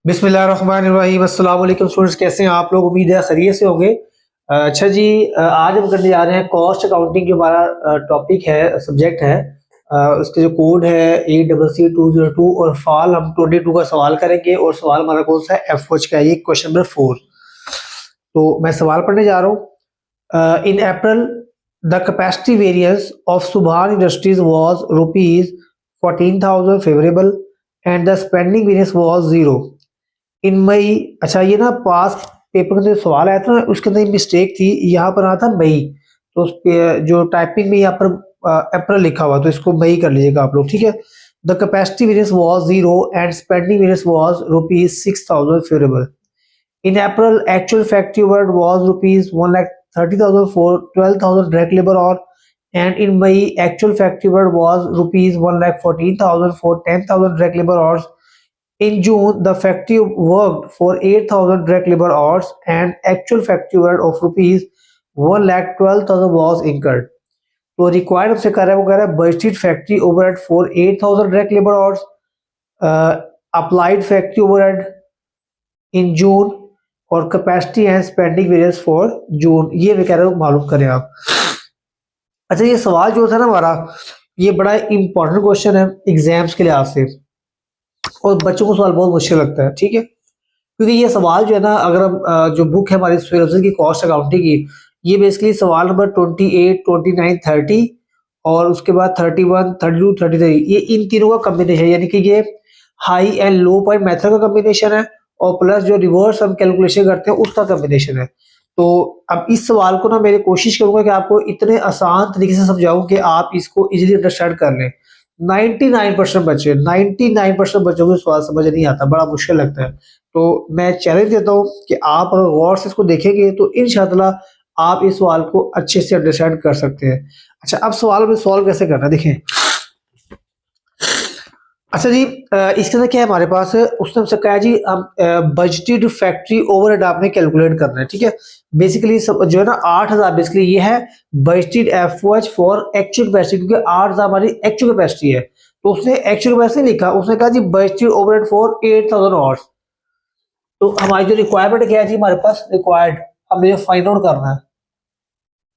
बिस्मिल्लाहिर्रहमानिर्रहीम। अस्सलाम वालेकुम स्टूडेंट्स, कैसे हैं आप लोग? उम्मीद है खैरियत से होंगे। अच्छा जी, आज हम करने जा रहे हैं कॉस्ट अकाउंटिंग, जो हमारा टॉपिक है, सब्जेक्ट है। उसके जो कोड है ACC202 और फाल हम 22 का सवाल करेंगे। और सवाल हमारा कौन सा है? FH का है, ये क्वेश्चन नंबर 4। तो मैं सवाल पढ़ने जा रहा हूँ। इन अप्रैल द कैपेसिटी वेरिएंस ऑफ सुभान industries was ₹14,000 favourable and the spending variance was 0 इन मई। अच्छा, ये ना पास पेपर का जो सवाल आया था ना, उसके अंदर मिस्टेक थी, यहाँ पर आया था मई। तो उस पे जो टाइपिंग में यहाँ पर अप्रैल लिखा हुआ, तो इसको मई कर लीजिएगा आप लोग, ठीक है। The capacity variance was 0 and spending variance was ₹6,000 favourable. In April actual factory overhead was ₹1,30,000 for 12,000 direct labor hour, and in May actual factory overhead was ₹1,14,000 for 10,000 direct labor hours. In June, the factory worked for 8,000 direct labor hours and actual factory overhead of ₹1,12,000 was incurred. तो required हमसे कर रहा है, वो कह रहा है budgeted factory overhead for 8,000 direct labour hours, applied factory overhead in June, और capacity and spending variance for June. ये मैं कह रहा हूँ मालूम करें आप। अच्छा, ये सवाल जो था ना हमारा, ये बड़ा इंपॉर्टेंट क्वेश्चन है एग्जाम्स के लिहाज से, और बच्चों को सवाल बहुत मुश्किल लगता है, ठीक है। क्योंकि ये सवाल जो है ना, अगर हम जो बुक है हमारी सुहेल की कॉस्ट अकाउंटिंग की, ये बेसिकली सवाल नंबर 28, 29, 30 और उसके बाद 31, 32, 33, ये इन तीनों का कम्बिनेशन है। यानी कि ये high and low point method का कम्बिनेशन है, और प्लस जो रिवर्स हम कैलकुलेशन करते हैं उसका कम्बिनेशन है। तो अब इस सवाल को ना, मेरी कोशिश करूंगा कि आपको इतने आसान तरीके से समझाऊं कि आप इसको इजीली अंडरस्टैंड कर लें। 99% बच्चे 99% बच्चों को सवाल समझ नहीं आता, बड़ा मुश्किल लगता है। तो मैं चैलेंज देता हूँ कि आप अगर गौर से इसको देखेंगे तो इंशाअल्लाह आप इस सवाल को अच्छे से अंडरस्टैंड कर सकते हैं। अच्छा, अब सवाल में सॉल्व कैसे करना है, देखें। अच्छा जी, इसके अंदर क्या है हमारे पास? उसने हमसे कहा जी, हम बजटेड फैक्ट्री ओवरहेड आपने कैलकुलेट करना है, ठीक है। बेसिकली जो है ना 8,000, बेसिकली ये है budgeted FOH for actual capacity, क्योंकि 8,000 हमारी एक्चुअल कैपेसिटी है। तो उसने एक्चुअल कैपेसिटी लिखा, उसने कहा जी बजटेड ओवरहेड फॉर 8,000 आवर्स। तो हमारी जो रिक्वायरमेंट क्या है जी, हमारे पास रिक्वायर्ड, हमें फाइंड आउट करना है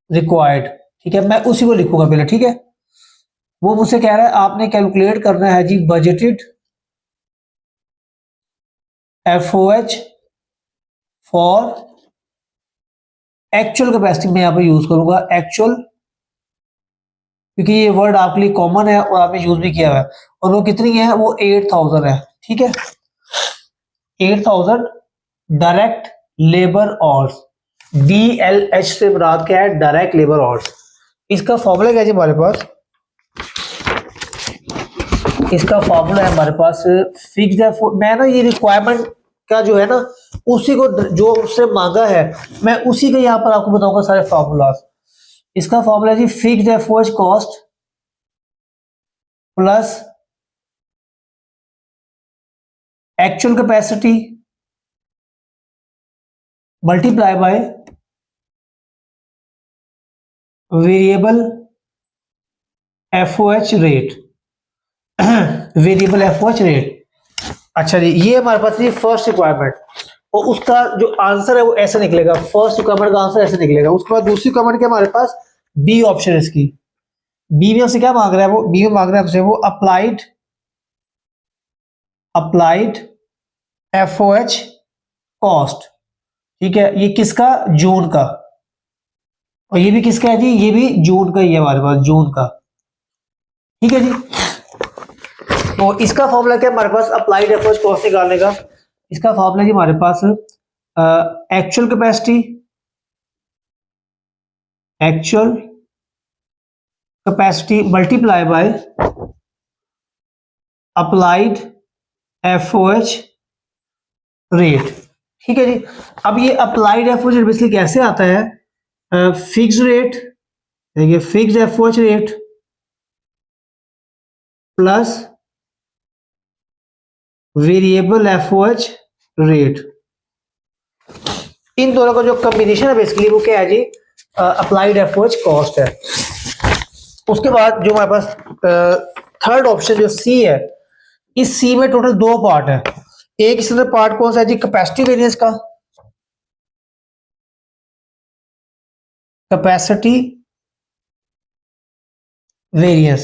रिक्वायर्ड, ठीक है। मैं उसी को लिखूंगा पहले, ठीक है। वो मुझसे कह रहा है आपने कैलकुलेट करना है जी budgeted FOH for actual capacity. मैं यहाँ पे यूज करूंगा एक्चुअल, क्योंकि ये वर्ड आपके लिए कॉमन है और आपने यूज भी किया हुआ है। और वो कितनी है? वो 8,000 है, ठीक है। 8,000 डायरेक्ट लेबर आवर्स। DLH से मुराद क्या है? Direct labour hours. इसका फॉर्मूला क्या है जी हमारे पास? इसका फॉर्मूला है हमारे पास फिक्स्ड है। मैं ना ये रिक्वायरमेंट का जो है ना, उसी को जो उससे मांगा है, मैं उसी के यहाँ पर आपको बताऊंगा सारे फॉर्मूला। इसका फॉर्मूला जी fixed FOH cost plus actual capacity multiply by variable FOH rate. Variable FOH rate. अच्छा जी, ये हमारे पास ये फर्स्ट रिक्वायरमेंट, और उसका जो आंसर है वो ऐसे निकलेगा। फर्स्ट रिक्वायरमेंट का आंसर ऐसे निकलेगा। उसके बाद दूसरी रिक्वायरमेंट क्या हमारे पास? बी ऑप्शन है इसकी। बी में हमसे क्या मांग रहा है? वो बी में मांग रहा है हमसे वो अप्लाइड FOH कॉस्ट, ठीक है। ये किसका? जून का। और ये भी किसका है जी? ये भी जून का ही है हमारे पास, जून का, ठीक है जी। तो इसका फॉर्मूला क्या है हमारे पास अप्लाइड FOH कॉस्ट निकालने का? इसका फॉर्मूला जी हमारे पास actual capacity, multiply by applied FOH rate, ठीक है जी। अब ये अप्लाइड FOH रेट बेसिकली कैसे आता है? फिक्स रेट, देखिए fixed FOH rate plus variable FOH rate. इन दोनों का जो कॉम्बिनेशन है बेसिकली वो क्या है जी? अप्लाइड FOH कॉस्ट है। उसके बाद जो हमारे पास थर्ड ऑप्शन जो सी है, इस सी में टोटल दो पार्ट है। एक इसके अंदर पार्ट कौन सा है जी, कैपेसिटी वेरिएंस का, कैपेसिटी वेरिएंस,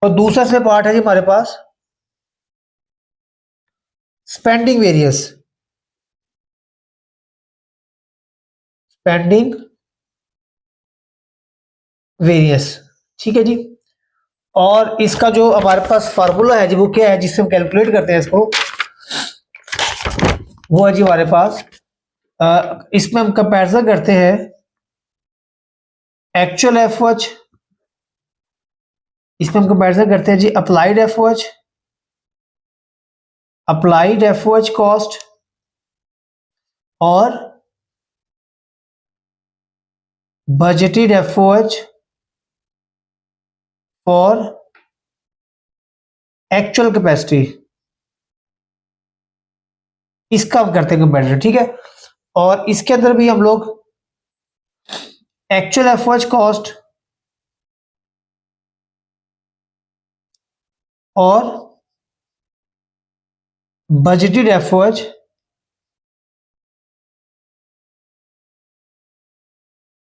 और दूसरा इसमें पार्ट है जी हमारे पास स्पेंडिंग वेरिएंस, स्पेंडिंग वेरिएंस। ठीक है जी। और इसका जो हमारे पास फार्मूला है जी वो क्या है जिससे हम कैलकुलेट करते हैं इसको, वो है जी हमारे पास इसमें हम कंपैरिजन करते हैं एक्चुअल एफओएच, इसमें हम कंपैरिजन करते हैं जी applied FOH, applied FOH cost और budgeted FOH for actual capacity, इसका हम करते हैं कंपैरिजन। ठीक है। और इसके अंदर भी हम लोग एक्चुअल एफओएच कॉस्ट और budgeted FOH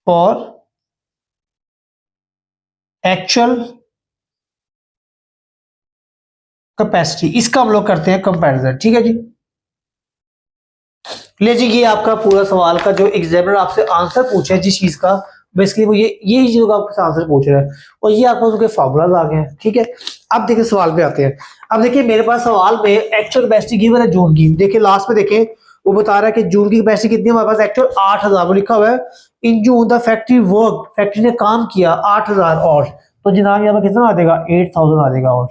for actual capacity, इसका हम लोग करते हैं कंपैरिजन। ठीक है जी। ले जी, ये आपका पूरा सवाल का जो एग्जामिनर आपसे आंसर पूछा है जिस चीज का, बेसिकली वो ये चीजों का आपसे आंसर पूछ रहा है और ये आपको उसके फॉर्मूला आ गए हैं। ठीक है। अब देखिए सवाल पे आते हैं। अब देखिए मेरे पास सवाल में एक्चुअल कैपेसिटी गिवन है जून की। देखिए लास्ट में देखें वो बता रहा है कि जून की कैपेसिटी कितनी है हमारे पास, एक्चुअल 8000 वो लिखा हुआ है। In June the factory work, factory ने काम किया 8000 और, तो जनाब यहाँ पर कितना आ जाएगा, 8000 आ जाएगा और।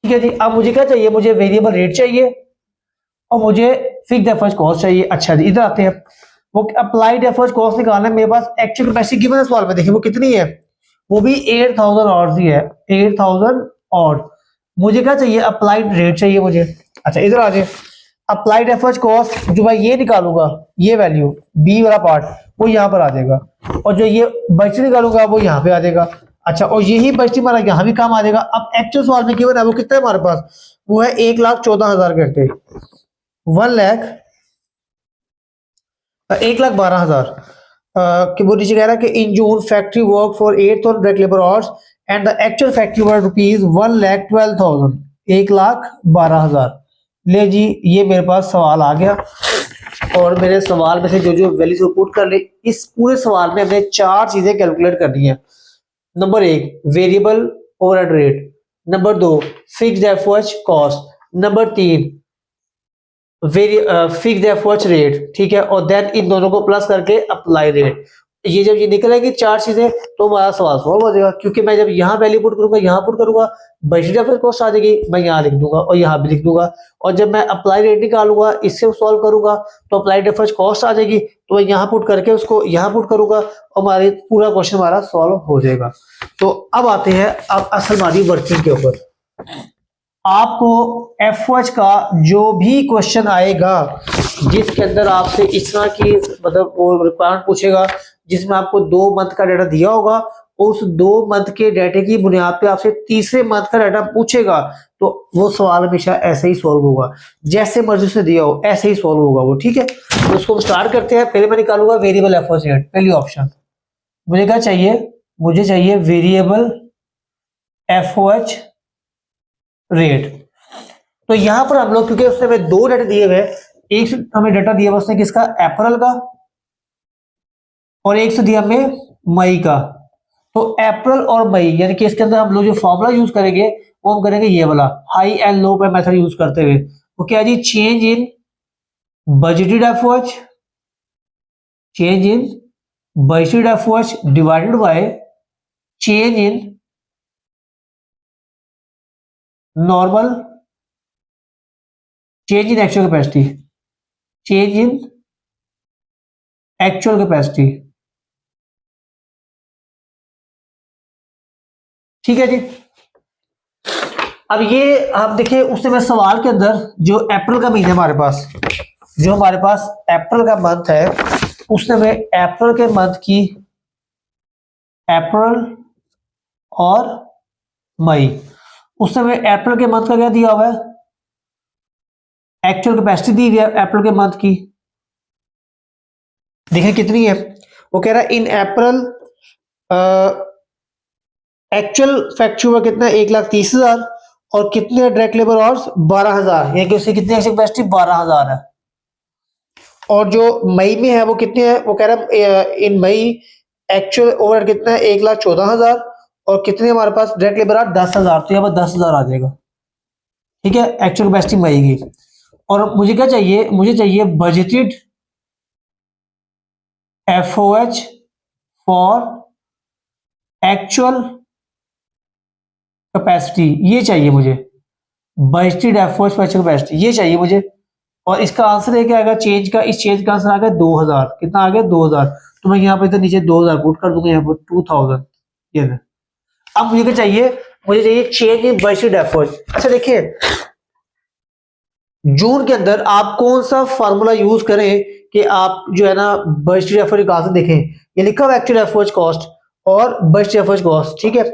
ठीक है जी। अब मुझे क्या चाहिए, मुझे वेरिएबल रेट चाहिए और मुझे फिक्स्ड एफर्ट कॉस्ट चाहिए। अच्छा जी, इधर आते हैं। वो अप्लाइड एफर्ट कॉस्ट निकालना है, मेरे पास एक्चुअल कैपेसिटी गिवन है सवाल में, देखिए वो कितनी है, वो भी 8000 आवर्स ही है, 8000 और मुझे क्या चाहिए, अप्लाइड रेट चाहिए मुझे। अच्छा इधर आ जाए, अप्लाइड एफर्ट कॉस्ट जो मैं ये निकालूंगा, ये वैल्यू बी वाला पार्ट वो यहाँ पर आ जाएगा, और जो ये बजट निकालूंगा वो यहाँ पे आ जाएगा। अच्छा, और यही बजट हमारा यहाँ भी काम आ जाएगा। अब एक्चुअल सवाल में गिवन है वो कितना है हमारे पास, वो है 1,14,000 घंटे, 1,12,000 कि वो नीचे कह रहा है कि in June factory work for 8,000 direct labour hours and the actual factory work rupees 1,12,000, 1,12,000। ले जी, ये मेरे पास सवाल आ गया और मेरे सवाल में से जो जो वैल्यूज पुट कर ले, इस पूरे सवाल में हमने 4 चीजें कैलकुलेट करनी है। Number 1 variable overhead rate, number 2 fixed FOH cost, number 3 very fix effort rate. ठीक है। और देन इन दोनों को प्लस करके अप्लाई रेट। ये जब ये निकलेगी 4 चीजें तो हमारा सवाल सॉल्व हो जाएगा, क्योंकि मैं जब यहाँ वैल्यू पुट करूंगा, यहाँ पुट करूंगा, बजट एफर्ट कॉस्ट आ जाएगी, मैं यहाँ लिख दूंगा और यहाँ भी लिख दूंगा। और जब मैं अप्लाई रेट निकालूंगा, इससे सॉल्व करूंगा तो अप्लाइड एफर्ट कॉस्ट आ जाएगी, तो मैं यहाँ पुट करके उसको यहाँ पुट करूंगा और हमारे पूरा क्वेश्चन हमारा सॉल्व हो जाएगा। तो अब आते हैं अब असल हमारी वर्किंग के ऊपर। आपको एफओएच का जो भी क्वेश्चन आएगा जिसके अंदर आपसे इस तरह की मतलब वो रिक्वायरमेंट पूछेगा, जिसमें आपको 2 मंथ का डाटा दिया होगा, उस 2 मंथ के डाटे की बुनियाद पे आपसे तीसरे मंथ का डाटा पूछेगा, तो वो सवाल हमेशा ऐसे ही सॉल्व होगा, जैसे मर्जी से दिया हो ऐसे ही सॉल्व होगा वो। ठीक है। तो उसको हम स्टार्ट करते हैं। पहले मैं निकालूंगा वेरिएबल एफओएच रेट, पहली ऑप्शन मुझे क्या चाहिए, मुझे चाहिए वेरिएबल एफओएच रेट। तो यहां पर हम लोग, क्योंकि उसने हमें 2 डाटा दिए हुए, एक हमें डाटा दिया हुआ उसने किसका, अप्रैल का, और एक से दिया हमें मई का। तो अप्रैल और मई यानी कि इसके अंदर हम लोग जो फॉर्मूला यूज करेंगे वो हम करेंगे ये वाला हाई एंड लो पे मेथड यूज करते हुए। वो क्या जी, change in budgeted FOH, change in budgeted FOH divided by change in normal, change in actual capacity, change in actual capacity. ठीक है जी। अब ये आप देखिए उसने मैं सवाल के अंदर जो अप्रैल का महीना हमारे पास, जो हमारे पास अप्रैल का मंथ है, उसने मैं अप्रैल के मंथ की अप्रैल और मई उस समय अप्रैल के मंथ का क्या दिया हुआ है, एक्चुअल कैपेसिटी दी हुई है अप्रैल के मंथ की, देखें कितनी है। वो कह रहा है इन अप्रैल एक्चुअल फैक्ट्री हुआ कितना, 1,30,000, और कितने डायरेक्ट लेबर आवर्स 12,000, यानी कि उसकी कितनी एक्चुअल कैपेसिटी 12,000 है। और जो मई में है वो कितने है, वो कह रहा है इन मई एक्चुअल ओवरहेड कितना है, 1,14,000, और कितने हमारे पास डायरेक्ट लेबर आवर्स 10,000, तो यहाँ पर 10,000 आ जाएगा। ठीक है, एक्चुअल कैपेसिटी मई की। और मुझे क्या चाहिए, मुझे चाहिए budgeted FOH for actual capacity, ये चाहिए मुझे, budgeted FOH for actual capacity ये चाहिए मुझे। और इसका आंसर है क्या आएगा, चेंज का, इस चेंज का आंसर आ गया 2,000, कितना आ गया 2,000, तो मैं यहाँ पर इधर नीचे 2,000 पुट कर दूंगा, यहाँ पर 2,000 ये ना। अब मुझे क्या चाहिए, मुझे चाहिए चेंज इन बजटेड एफर्ट। अच्छा देखिए, जून के अंदर आप कौन सा फार्मूला यूज करें कि आप जो है ना बजटेड एफर्ट निकाल से देखें, ये लिखा हुआ एक्चुअल एफर्ट कॉस्ट और बजटेड एफर्ट कॉस्ट। ठीक है,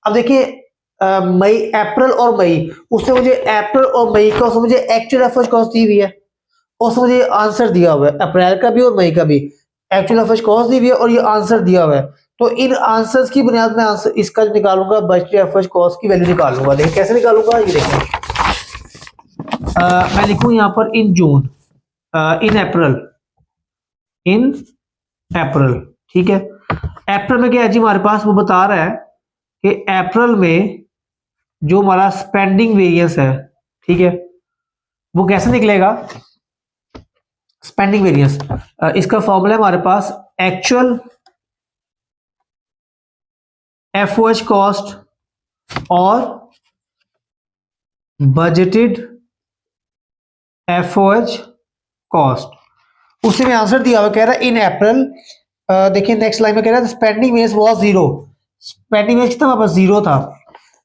अब देखिए मई, अप्रैल और मई, उससे मुझे अप्रैल और मई का उसमें मुझे एक्चुअल एफर्ट कॉस्ट दी हुई है, और उसमें मुझे आंसर दिया हुआ है अप्रैल का भी और मई का भी, एक्चुअल एफर्ट कॉस्ट दी हुई है और ये आंसर दिया हुआ है। तो इन आंसर्स की बुनियाद में आंसर इसका निकालूंगा, बजटेड एफर्ट कॉस्ट की वैल्यू निकालूंगा। देखिए कैसे निकालूंगा, ये देखिए मैं लिखूं यहाँ पर इन जून, इन अप्रैल, इन अप्रैल। ठीक है, अप्रैल में क्या है जी हमारे पास, वो बता रहा है कि अप्रैल में जो हमारा स्पेंडिंग वेरिएंस है, ठीक है, वो कैसे निकलेगा, स्पेंडिंग वेरिएंस, इसका फॉर्मूला है हमारे पास एक्चुअल FOH कॉस्ट और बजटेड FOH कॉस्ट। उसी में आंसर दिया हुआ, कह रहा है इन अप्रैल, देखिए नेक्स्ट लाइन में कह रहा है spending variance was 0, spending variance कितना हमारे पास 0 था।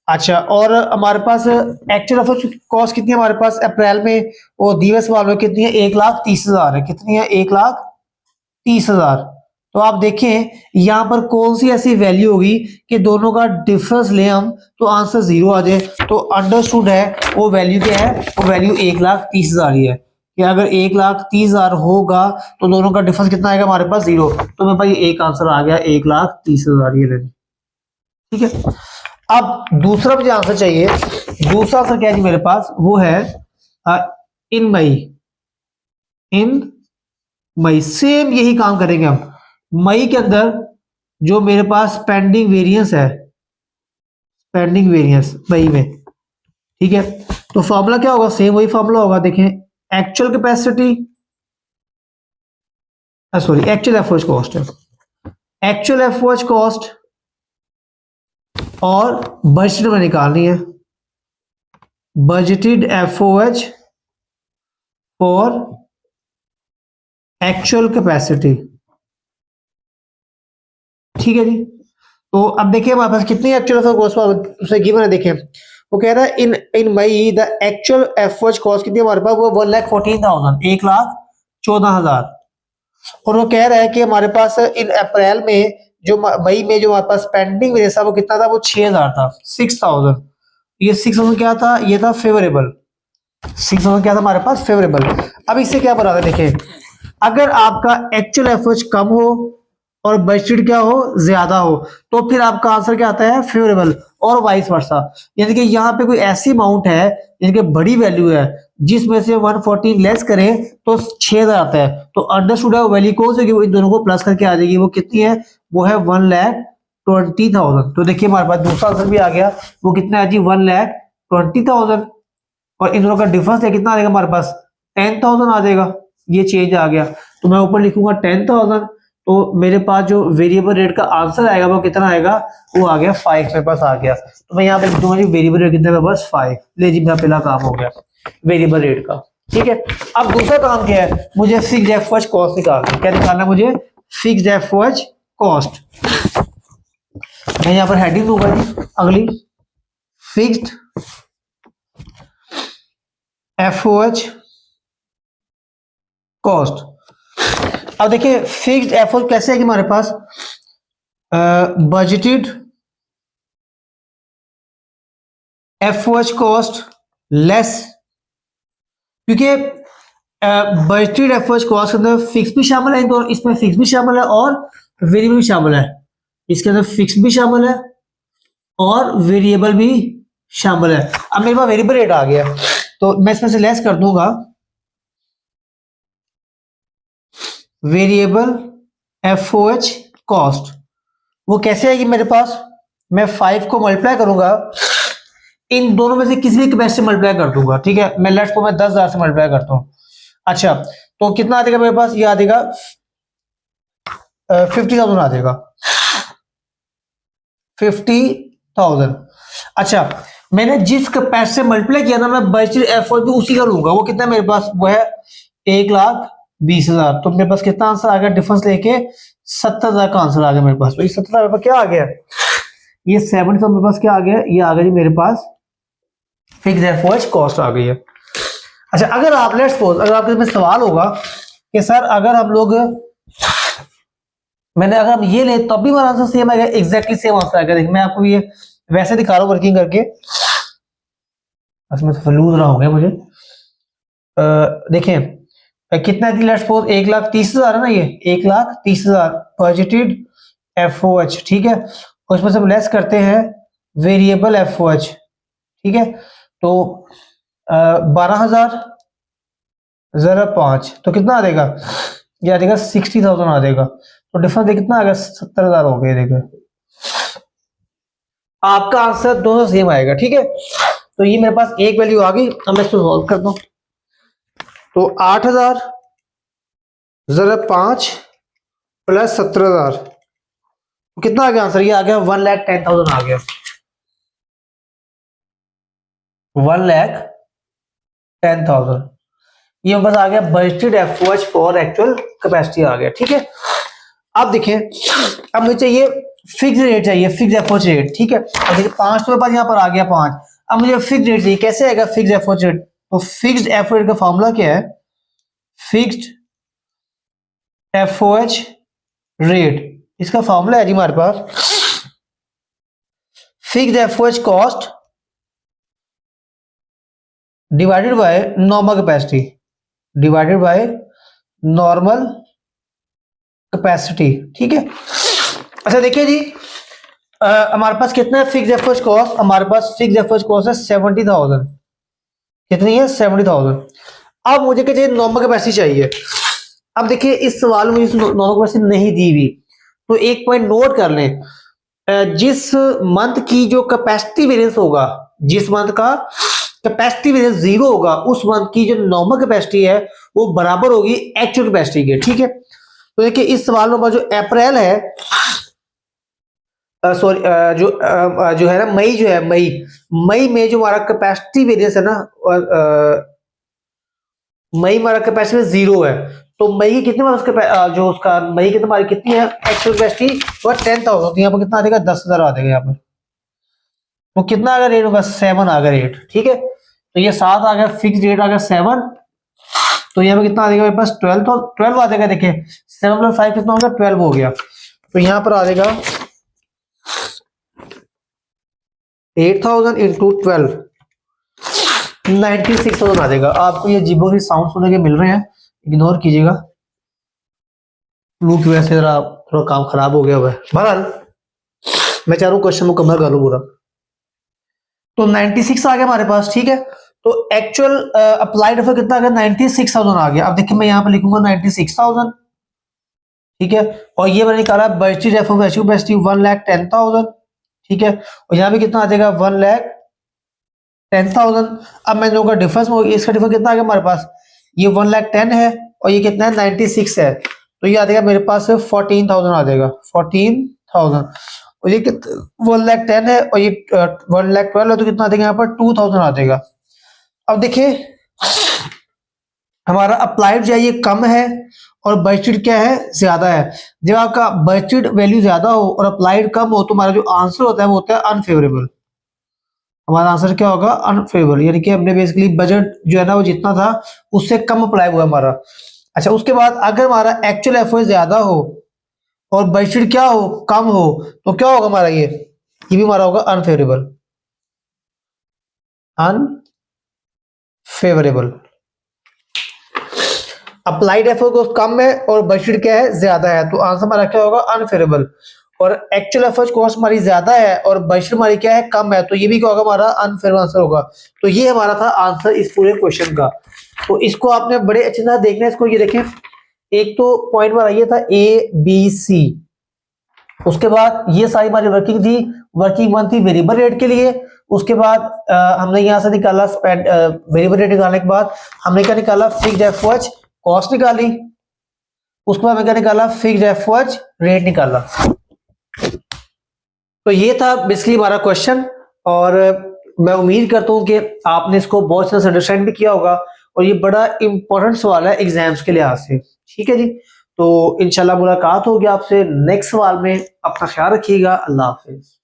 अच्छा, और हमारे पास एक्चुअल एफर्ट कॉस्ट कितनी है हमारे पास अप्रैल में, वो दी हुए सवाल में कितनी है, 1,30,000 है, कितनी है 1,30,000। तो आप देखें यहाँ पर कौन सी ऐसी वैल्यू होगी कि दोनों का डिफरेंस ले हम तो आंसर 0 आ जाए, तो अंडरस्टूड है वो वैल्यू क्या है, वो वैल्यू 1,30,000 ही है, कि अगर 1,30,000 होगा तो दोनों का डिफरेंस कितना आएगा हमारे पास 0, तो मेरे पास एक आंसर आ गया 1,30,000 ये लेंगे। ठीक है, अब दूसरा मुझे आंसर चाहिए, दूसरा आंसर क्या है जी मेरे पास, वो है इन मई, इन मई, सेम यही काम करेंगे हम। मई के अंदर जो मेरे पास स्पेंडिंग वेरिएंस है, स्पेंडिंग वेरिएंस मई में, ठीक है, तो फॉर्मूला क्या होगा, सेम वही फॉर्मूला होगा, देखें actual capacity, sorry actual FOH cost है, एक्चुअल एफओएच कॉस्ट और बजटेड में निकालनी है, budgeted FOH for actual capacity. ठीक है जी, तो अब देखिए हमारे पास कितनी एक्चुअल कॉस्ट गिवन है, देखें वो कह रहा है इन मई द एक्चुअल एफओएच कॉस्ट कितनी हमारे पास, वो 1,14,000, 1,14,000। और वो कह रहा है कि हमारे पास इन अप्रैल में जो मई में जो हमारे पास पेंडिंग वेरिएंस था वो कितना था, वो 6,000 था, 6,000। ये 6,000 क्या था, ये था फेवरेबल, 6,000 क्या था हमारे पास, फेवरेबल। अब इससे क्या बता रहा है, देखिए अगर आपका एक्चुअल एफओएच कम हो और बजटेड क्या हो, ज्यादा हो, तो फिर आपका आंसर क्या आता है, फेवरेबल, और वाइस वर्सा। यानी कि यहाँ पे कोई ऐसी अमाउंट है यानी कि बड़ी वैल्यू है जिसमें से 114 लेस करें तो 6,000 आता है, तो अंडरस्टूड है वैल्यू कौन सी, इन दोनों को प्लस करके आ जाएगी, वो कितनी है, वो है 1,20,000। तो देखिए हमारे पास दूसरा आंसर भी आ गया, वो कितना है जी, 1,20,000, और इन दोनों का डिफरेंस है कितना आ जाएगा हमारे पास, 10,000 आ जाएगा, ये चेंज आ गया। तो मैं ऊपर लिखूंगा 10,000, तो मेरे पास जो वेरिएबल रेट का आंसर आएगा वो कितना आएगा, वो आ गया 5 मेरे पास आ गया। तो मैं यहाँ पे लिख दूंगा जी वेरिएबल रेट कितना है मेरे पास, 5। ले जी मेरा पहला काम हो गया वेरिएबल रेट का। ठीक है, अब दूसरा काम क्या है, मुझे फिक्स्ड एफओएच कॉस्ट निकालना है। क्या निकालना है मुझे, फिक्स्ड एफओएच कॉस्ट। मैं यहाँ पर हेडिंग दूंगा जी अगली, फिक्स्ड एफओएच कॉस्ट। अब देखिए फिक्स्ड एफओएच कैसे है कि हमारे पास बजटेड एफओएच कॉस्ट लेस, क्योंकि बजटेड एफओएच कॉस्ट के अंदर फिक्स भी शामिल है, तो इसमें फिक्स भी शामिल है और वेरिएबल भी शामिल है। इसके अंदर फिक्स भी शामिल है और वेरिएबल भी शामिल है। अब मेरे पास वेरिएबल रेट आ गया, तो मैं इसमें से लेस कर दूंगा वेरिएबल एफओएच कॉस्ट। वो कैसे आएगी मेरे पास, मैं 5 को मल्टीप्लाई करूंगा, इन दोनों में से किसी भी कैपेसिटी से मल्टीप्लाई कर दूंगा, ठीक है। मैं लेट्स को मैं 10,000 से मल्टीप्लाई करता हूं। अच्छा, तो कितना आ जाएगा मेरे पास, ये आ जाएगा 50,000 आ जाएगा, 50,000। अच्छा, मैंने जिस कैपेसिटी से मल्टीप्लाई किया ना, मैं बजटेड एफओएच भी उसी का लूंगा। वो कितना मेरे पास, वो है 1,20,000। तो मेरे पास कितना आंसर आ गया, डिफरेंस लेके 70,000 का आंसर आ गया मेरे पास। तो ये 70,000 मेरे पास क्या आ गया, ये 70 मेरे पास क्या आ गया, ये आ गया जी मेरे पास फिक्स एफओएच कॉस्ट आ गई है। अच्छा, अगर आप लेट्स सपोज, अगर आपके में सवाल होगा कि सर अगर हम लोग अगर हम ये ले तब भी हमारा आंसर सेम आएगा, एग्जैक्टली सेम आंसर आएगा। देखिए मैं आपको ये वैसे दिखा रहा हूँ वर्किंग करके, बस मैं लूज रहा हो गया मुझे। देखिए कितना है, लेट्स सपोज 1,30,000 है ना, ये 1,30,000 बजटेड एफओएच, ठीक है। और इसमें से हम लेस करते हैं वेरिएबल एफओएच, ठीक है। तो 12,000 जरा 5, तो कितना आ जाएगा, ये आ जाएगा 60,000 आ जाएगा। तो डिफरेंस कितना आ गया, 70,000 हो गया। देखो आपका आंसर दोनों सेम आएगा, ठीक है। तो ये मेरे पास एक वैल्यू आ गई। अब मैं इसको सॉल्व करता हूं। तो 8,000 जरा 5 प्लस 70,000, तो कितना आ गया आंसर, ये आ गया 1,10,000 आ गया, 1,10,000। ये बस आ गया budgeted FOH for actual capacity आ गया, ठीक है। अब देखिए, अब मुझे चाहिए फिक्स रेट, चाहिए फिक्स एफओएच रेट, ठीक है। अब देखिए 5 तो मेरे पास यहाँ पर आ गया 5। अब मुझे फिक्स रेट चाहिए, कैसे आएगा फिक्स एफओएच रेट, तो फिक्स्ड एफओएच रेट का फॉर्मूला क्या है, फिक्स्ड एफओएच रेट, इसका फॉर्मूला है जी हमारे पास fixed FOH cost divided by normal capacity, divided by normal capacity, ठीक है। अच्छा देखिए जी, हमारे पास कितना है फिक्स एफओएच कॉस्ट, हमारे पास फिक्स एफओएच कॉस्ट है 70,000। कितनी है, 70,000। अब मुझे क्या चाहिए, नॉर्मल कैपेसिटी चाहिए। अब देखिए इस सवाल में मुझे नॉर्मल कैपेसिटी नहीं दी हुई, तो एक पॉइंट नोट कर लें, जिस मंथ की जो कैपेसिटी वेरिएंस होगा, जिस मंथ का कैपेसिटी वेरिएंस 0 होगा, उस मंथ की जो नॉर्मल कैपेसिटी है वो बराबर होगी एक्चुअल कैपेसिटी के, ठीक है। तो देखिए इस सवाल में जो अप्रैल है, सॉरी जो है ना मई, जो है मई में जो हमारा कैपेसिटी वेरिएंस है ना, मई हमारा कैपेसिटी में 0 है। तो मई की कितनी जो उसका मई की हमारी कितनी है एक्चुअल कैपेसिटी, वो 10,000। तो यहाँ पर कितना आ जाएगा, 10,000 आ जाएगा यहाँ पर। तो कितना आ गया रेट, बस 7 आ गया रेट, ठीक है। तो ये 7 आ गया, फिक्स रेट आ गया 7। तो यहाँ पे कितना आ जाएगा मेरे पास 12, तो 12 आ जाएगा। देखिए 7 + 5 कितना हो गया, 12 हो गया। तो यहाँ पर आ जाएगा 8,000 इंटू 12, 96,000 आ जाएगा। आपको ये जीबो की साउंड सुनने के मिल रहे हैं, इग्नोर कीजिएगा, फ्लू की वजह से जरा थोड़ा काम खराब हो गया हुआ है। बहरहाल मैं चाह रहा हूँ क्वेश्चन मुकम्मल कर लूँ पूरा। तो 96 आ गया हमारे पास, ठीक है। तो एक्चुअल अप्लाइड एफर्ट कितना आ गया, 96,000 आ गया। अब देखिए मैं यहाँ पे लिखूंगा 96,000, ठीक है। और ये मैंने निकाला बजटेड एफर्ट कैपेसिटी 1,10,000, ठीक है। और यहाँ पे कितना आ जाएगा, 1,10,000। अब मैं लोगों का डिफरेंस, इसका डिफरेंस कितना आ गया हमारे पास, ये 1,10,000 है और ये कितना है 96 है। तो ये आ जाएगा मेरे पास 14,000 आ जाएगा, 14,000। और ये 1,10,000 है और ये 1,12,000 है, तो कितना आ जाएगा यहाँ पर 2,000 आ जाएगा। अब देखिए हमारा अप्लाइड जो है ये कम है और बजटेड क्या है, ज्यादा है। जब आपका बजटेड वैल्यू ज्यादा हो और अप्लाइड कम हो, तो हमारा जो आंसर होता है वो होता है अनफेवरेबल। हमारा आंसर क्या होगा, अनफेवरेबल, यानी कि हमने बेसिकली बजट जो है ना वो जितना था उससे कम अप्लाई हुआ हमारा। अच्छा, उसके बाद अगर हमारा एक्चुअल एफर्ट ज्यादा हो और बजटेड क्या हो, कम हो, तो क्या होगा हमारा, ये भी हमारा होगा unfavourable. Unfavourable. Applied effort cost कम है और बजटेड क्या है, ज्यादा है, तो आंसर हमारा क्या होगा, अनफेवरेबल। और एक्चुअल एफर्ट कॉस्ट हमारी ज्यादा है और बजट हमारी क्या है, कम है, तो ये भी क्या होगा, हमारा अनफेवरेबल आंसर होगा। तो ये हमारा था आंसर इस पूरे क्वेश्चन का। तो इसको आपने बड़े अच्छे से देखना है, इसको ये देखें, एक तो पॉइंट हमारा ये था A B C, उसके बाद ये सारी हमारी वर्किंग थी, वर्किंग वन थी वेरिएबल रेट के लिए। उसके बाद हमने यहाँ से निकाला स्पेंड, वेरिएबल रेट निकालने के बाद हमने क्या निकाला, फिक्स्ड एफर्ट कॉस्ट निकाली। उसके बाद हमने क्या निकाला, फिक्स्ड एफर्ट रेट निकाला। तो ये था बेसिकली हमारा क्वेश्चन, और मैं उम्मीद करता हूँ कि आपने इसको बहुत अच्छे से अंडरस्टैंड भी किया होगा, और ये बड़ा इंपॉर्टेंट सवाल है एग्जाम्स के लिहाज से। ठीक है जी, तो इंशाल्लाह मुलाकात होगी आपसे नेक्स्ट सवाल में। अपना ख्याल रखिएगा। अल्लाह हाफिज।